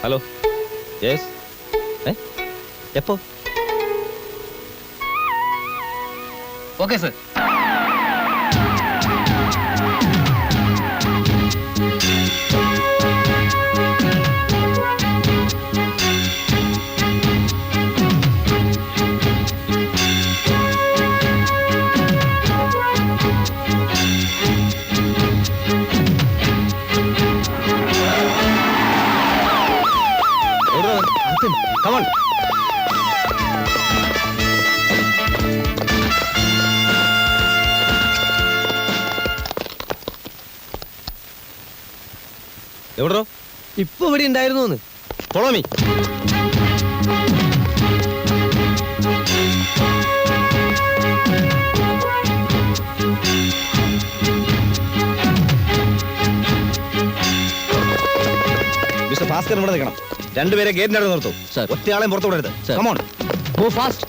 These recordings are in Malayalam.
ഹലോ. യെസ്. എപ്പോ? Okay sir. Come on. എവിടോ? ഇപ്പൊ ഇവിടെ ഉണ്ടായിരുന്നു. Follow me. മിസ്റ്റർ ഭാസ്കർ ഇവിടെ നിൽക്കണം. രണ്ടുപേരെ ഗേറ്റിനടുത്ത് നിർത്തൂ. ഒറ്റയാളെയും പുറത്തു വിടരുത്. Come on. Move fast.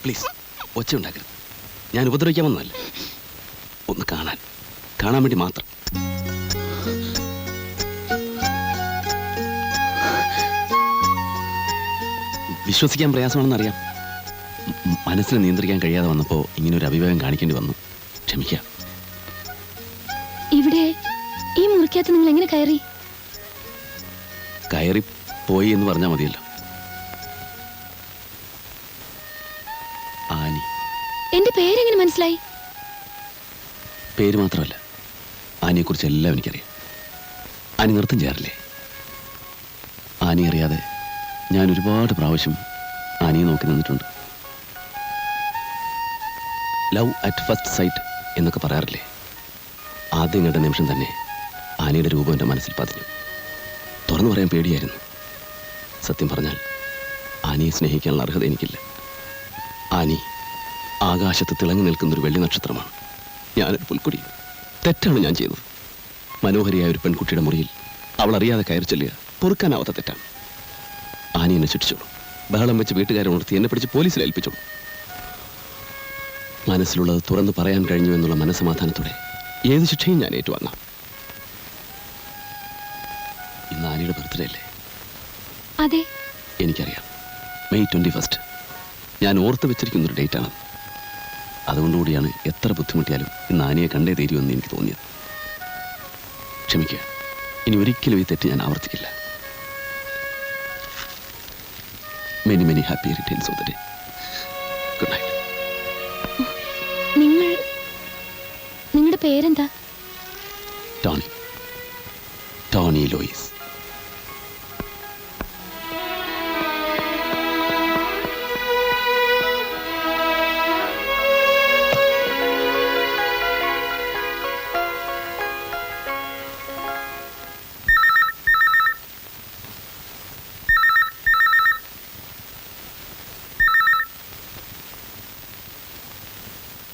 Please ഒച്ച ഉണ്ടാക്കരുത്. ഞാൻ ഉപദ്രവിക്കാൻ വന്നതല്ല. ഒന്ന് കാണാൻ വേണ്ടി മാത്രം. വിശ്വസിക്കാൻ പ്രയാസമാണെന്നറിയാം. മനസ്സിനെ നിയന്ത്രിക്കാൻ കഴിയാതെ വന്നപ്പോൾ ഇങ്ങനെ ഒരു അഭിപ്രായം കാണിക്കേണ്ടി വന്നു. ക്ഷമിക്കാം. ഇവിടെ ഈ മുറിക്കകത്ത് നിങ്ങൾ എങ്ങനെ കയറി പോയി എന്ന് പറഞ്ഞാൽ മതിയല്ലോ. ആനി. എന്റെ പേരെങ്ങനെ മനസ്സിലായി? പേര് മാത്രമല്ല, ആനിയെക്കുറിച്ച് എല്ലാം എനിക്കറിയാം. ആനി നൃത്തം ചെയ്യാറില്ലേ? ആനി അറിയാതെ ഞാൻ ഒരുപാട് പ്രാവശ്യം ആനിയെ നോക്കി നിന്നിട്ടുണ്ട്. ലവ് അറ്റ് ഫസ്റ്റ് സൈറ്റ് എന്നൊക്കെ പറയാറില്ലേ? ആദ്യം കണ്ട നിമിഷം തന്നെ ആനിയുടെ രൂപം എൻ്റെ മനസ്സിൽ പതിഞ്ഞു. തുറന്നു പറയാൻ പേടിയായിരുന്നു. സത്യം പറഞ്ഞാൽ ആനിയെ സ്നേഹിക്കാനുള്ള അർഹത എനിക്കില്ല. ആനി ആകാശത്ത് തിളങ്ങി നിൽക്കുന്നൊരു വെള്ളി നക്ഷത്രമാണ്. ഞാനൊരു പുൽക്കൊടി. തെറ്റാണ് ഞാൻ ചെയ്തത്. മനോഹരിയായ ഒരു പെൺകുട്ടിയുടെ മുറിയിൽ അവൾ അറിയാതെ കയറി ചെല്ലുക പൊറുക്കാനാവാത്ത തെറ്റാണ്. ആനി എന്നെ ശിക്ഷിച്ചോളൂ. ബഹളം വെച്ച് വീട്ടുകാരെ ഉണർത്തി എന്നെ പിടിച്ച് പോലീസിൽ ഏൽപ്പിച്ചോളൂ. മനസ്സിലുള്ളത് തുറന്നു പറയാൻ കഴിഞ്ഞു എന്നുള്ള മനസ്സമാധാനത്തോടെ ഏത് ശിക്ഷയും ഞാൻ ഏറ്റുവാങ്ങാം. ഇന്ന് ആനിയുടെ ബർത്ത്ഡേ അല്ലേ? അതെ, എനിക്കറിയാം. മെയ് 21 ഞാൻ ഓർത്ത് വെച്ചിരിക്കുന്നൊരു ഡേറ്റാണ്. അതുകൊണ്ടുകൂടിയാണ് എത്ര ബുദ്ധിമുട്ടിയാലും ഇന്ന് ആനിയെ കണ്ടേ തീരുമെന്ന് എനിക്ക് തോന്നിയത്. ക്ഷമിക്കുക. ഇനി ഒരിക്കലും ഈ തെറ്റ് ഞാൻ ആവർത്തിക്കില്ല. Many many happy returns of the day. Good night. നിങ്ങളുടെ പേരെന്താ? Tony Lois.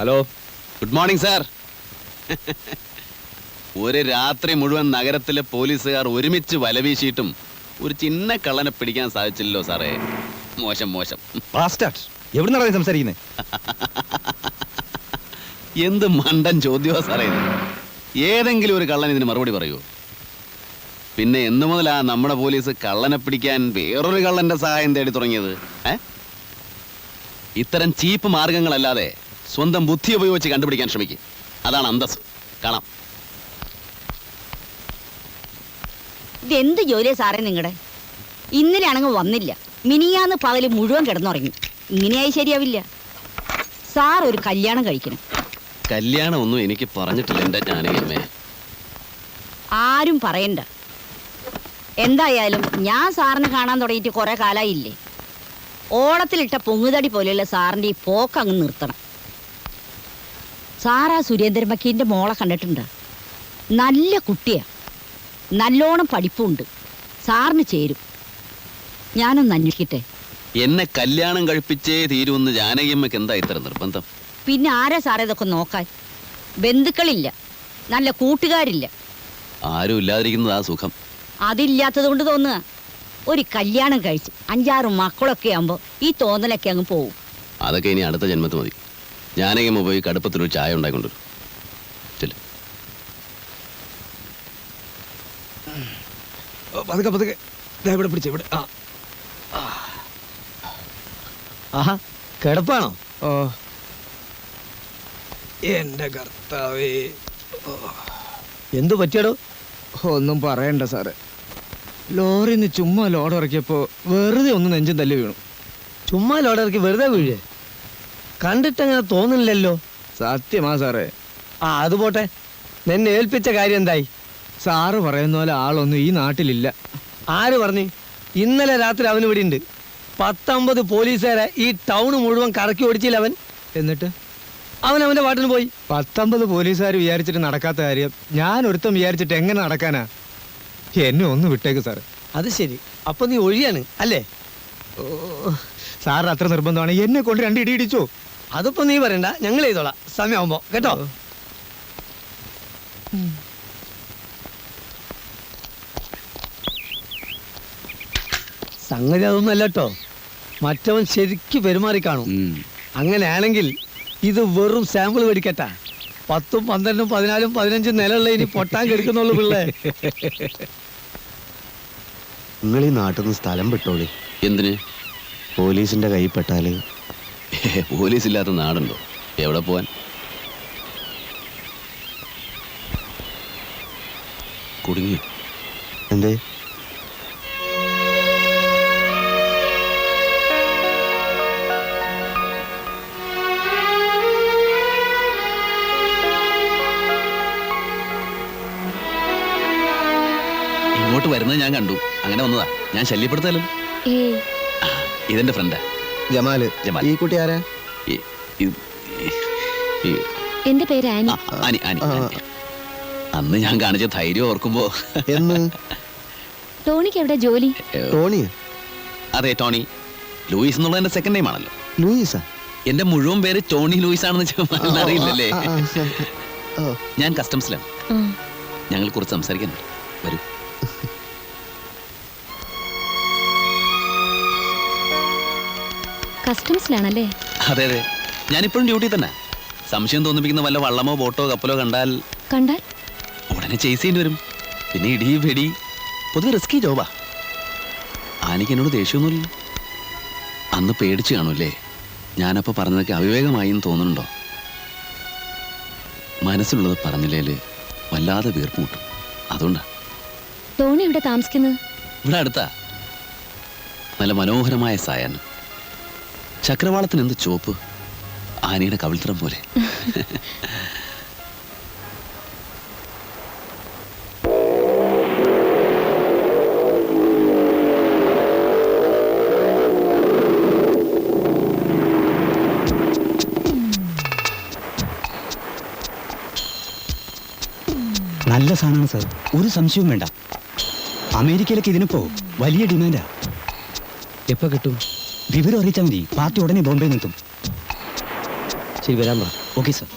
Hello. Good morning sir. ഒരു രാത്രി മുഴുവൻ നഗരത്തിലെ പോലീസുകാർ ഒരുമിച്ച് വലവീശിയിട്ടും ഒരു ചിന്ന കള്ളനെ പിടിക്കാൻ സാധിച്ചില്ലല്ലോ സാറേ. മോശം. എവിടുന്നാണ് സംസാരിക്കുന്നത്? എന്ത് മണ്ടൻ ചോദ്യമാ സാറേ ഇത്. ഏതെങ്കിലും ഒരു കള്ളൻ ഇതിന് മറുപടി പറയൂ? പിന്നെ എന്ന് മുതലാ നമ്മുടെ പോലീസ് കള്ളനെ പിടിക്കാൻ വേറൊരു കള്ളന്റെ സഹായം തേടി തുടങ്ങിയത്? ഇത്തരം ചീപ്പ് മാർഗങ്ങളല്ലാതെ സ്വന്തം ബുദ്ധി ഉപയോഗിച്ച് കണ്ടുപിടിക്കാൻ ശ്രമിക്കും. അതാണ് അന്തസ്. കാണാം. ഇതെന്ത് ജോലിയാ സാറേ നിങ്ങളുടെ? ഇന്നലെ ആണെങ്കിൽ വന്നില്ല, മിനിയാന്ന് പകല് മുഴുവൻ കിടന്നുറങ്ങി. ഇങ്ങനെയായി ശരിയാവില്ല. സാർ ഒരു കല്യാണം കഴിക്കണം. കല്യാണം ഒന്നും എനിക്ക് പറഞ്ഞിട്ടില്ല എന്റെ ജാനകിയമ്മേ. ആരും പറയണ്ട. എന്തായാലും ഞാൻ സാറിനെ കാണാൻ തുടങ്ങിയിട്ട് കുറെ കാലായില്ലേ. ഓളത്തിലിട്ട പൊങ്ങുതടി പോലെയുള്ള സാറിന്റെ ഈ പോക്ക് അങ്ങ് നിർത്തണം. സാറാ സുരേന്ദ്രൻ വക്കീലിന്റെ മോളെ കണ്ടിട്ടുണ്ട്. നല്ല കുട്ടിയാ, നല്ലോണം പഠിപ്പുണ്ട്. സാറിന് ചേരും. ഞാനൊന്ന് അന്വേഷിക്കട്ടെ. എന്നെ കല്യാണം കഴിപ്പിച്ചേ തീരുമെന്ന് ജാനകിയമ്മക്ക് എന്താ ഇത്ര നിർബന്ധം? പിന്നെ ആരാ സാറേ ഇതൊക്കെ നോക്കാൻ? ബന്ധുക്കളില്ല, നല്ല കൂട്ടുകാരില്ല. ആരും ഇല്ലാതിരിക്കുന്നത് ആ സുഖം. അതില്ലാത്തത് കൊണ്ട് തോന്നുക. ഒരു കല്യാണം കഴിച്ച് 5-6 മക്കളൊക്കെ ആകുമ്പോ ഈ തോന്നലൊക്കെ അങ്ങ് പോവും. അതൊക്കെ ഇനി അടുത്ത ജന്മത്ത് മതി. ജാനകിയമ്മ പോയി കടുപ്പത്തിലൊരു ചായ ഉണ്ടായിക്കൊണ്ടുവരും. പതുക്കെ പതുക്കെ ഇവിടെ പിടിച്ച ഇവിടെ. ആഹാ, കിടപ്പാണോ? ഓ എന്റെ കർത്താവേ, എന്തു പറ്റിയടോ? ഒന്നും പറയണ്ട സാറേ. ലോറിന്ന് ചുമ്മാ ലോഡ് ഇറക്കിയപ്പോ വെറുതെ ഒന്ന് നെഞ്ചും തല്ലി വീണു. ചുമ്മാ ലോഡിറക്കി വെറുതെ വീഴേ? കണ്ടിട്ടങ്ങനെ തോന്നുന്നില്ലല്ലോ. സത്യമാ സാറേ. അത് പോട്ടെ, നിന്നെ ഏൽപ്പിച്ച കാര്യം എന്തായി? സാറ് പറയുന്ന പോലെ ആളൊന്നും ഈ നാട്ടിലില്ല. ആര് പറഞ്ഞു? ഇന്നലെ രാത്രി അവന് ഇവിടെ ഉണ്ട്. 19 പോലീസുകാരെ ഈ ടൗൺ മുഴുവൻ കറക്കി ഓടിച്ചില്ല അവൻ. എന്നിട്ട് അവൻ അവന്റെ പാട്ടിന് പോയി. 19 പോലീസുകാർ വിചാരിച്ചിട്ട് നടക്കാത്ത കാര്യം ഞാൻ ഒരുത്തം വിചാരിച്ചിട്ട് എങ്ങനെ നടക്കാനാ? എന്നെ ഒന്ന് വിട്ടേക്ക് സാറ്. അത് ശരി, അപ്പൊ നീ ഒഴിയാണ് അല്ലേ? ഓ, സാറിന് അത്ര നിർബന്ധമാണ് എന്നെ കൊണ്ട് 2 ഇടി ഇടിച്ചോ? അതിപ്പോ നീ പറയണ്ട, ഞങ്ങൾ ചെയ്തോളാം സമയമാകുമ്പോ, കേട്ടോ? സംഗതി അതൊന്നും അല്ല കേട്ടോ. മറ്റവൻ ശരിക്ക് പെരുമാറി കാണും. അങ്ങനെയാണെങ്കിൽ ഇത് വെറും സാമ്പിൾ മേടിക്കട്ടാ. 10, 12, 14, 15 നിലയുള്ള ഇനി പൊട്ടാൻ കെടുക്കുന്നുള്ളു പിള്ളേ. നിങ്ങൾ ഈ നാട്ടിൽ നിന്ന് സ്ഥലം വിട്ടോളി. എന്തിന്? പോലീസിന്റെ കൈ പെട്ടാല്. പോലീസ് ഇല്ലാത്ത നാടുണ്ടോ? എവിടെ പോവാൻ? കുടുങ്ങി. എന്തേ? ഇങ്ങോട്ട് വരുന്നത് ഞാൻ കണ്ടു, അങ്ങനെ വന്നതാ. ഞാൻ ശല്യപ്പെടുത്തല്ലോ. ഏയ്, ഇതെന്റെ ഫ്രണ്ടാ ജമാല്. ജമാൽ. ഈ കുട്ടി ആരാ? എന്റെ പേര് ആനി. ആനി. അന്ന് ഞാൻ കാണിച്ച ധൈര്യം ഓർക്കുമ്പോ. എന്ന്? ടോണിക്ക് എവിടെ ജോലി? ടോണിയ? അതെ, ടോണി. ലൂയിസ് എന്നുള്ളത് എന്റെ സെക്കൻഡ് നെയിം ആണല്ലോ. ലൂയിസാ? എന്റെ മുഴുവൻ പേര് ടോണി ലൂയിസ് ആണെന്ന് അറിയില്ലല്ലേ? ഞാൻ കസ്റ്റംസിലാണ്. ഞങ്ങൾ കുറച്ച് സംസാരിക്കുന്നുണ്ട്. വരൂ. കസ്റ്റംസിലാണല്ലേ? അതെ അതെ, ഞാനിപ്പോഴും ഡ്യൂട്ടി തന്നെ. സംശയം തോന്നിപ്പിക്കുന്ന വല്ല വള്ളമോ ബോട്ടോ കപ്പലോ കണ്ടാൽ ഉടനെ ചേസ് ചെയ്യേണ്ടി വരും. പിന്നെ ഇടി വെടി, പൊതുവെ റിസ്കി ജോബാ. ആനിക്ക് എന്നോട് ദേഷ്യമൊന്നുമില്ല. അന്ന് പേടിച്ചു കാണൂല്ലേ? ഞാനപ്പോൾ പറഞ്ഞതൊക്കെ അവിവേകമായി എന്ന് തോന്നുന്നുണ്ടോ? മനസ്സിലുള്ളത് പറഞ്ഞില്ലേല് വല്ലാതെ വീർപ്പ് മുട്ടും. അതുകൊണ്ടാ. ടോണി ഇവിടെ താമസിക്കുന്നത്? ഇവിടെ അടുത്താ. നല്ല മനോഹരമായ സായാഹ്നം. ചക്രവാളത്തിന് എന്ത് ചോപ്പ്, ആനയുടെ കവിൾത്തരം പോലെ. നല്ല സാധനമാണ് സാർ, ഒരു സംശയവും വേണ്ട. അമേരിക്കയിലേക്ക് ഇതിനിപ്പോ വലിയ ഡിമാൻഡാ. എപ്പോ കിട്ടും? വിവരം അറിയിച്ചാൽ മതി, പാർട്ടി ഉടനെ ബോംബെ നിൽക്കും. ശരി, വരാൻ പറ. Okay sir.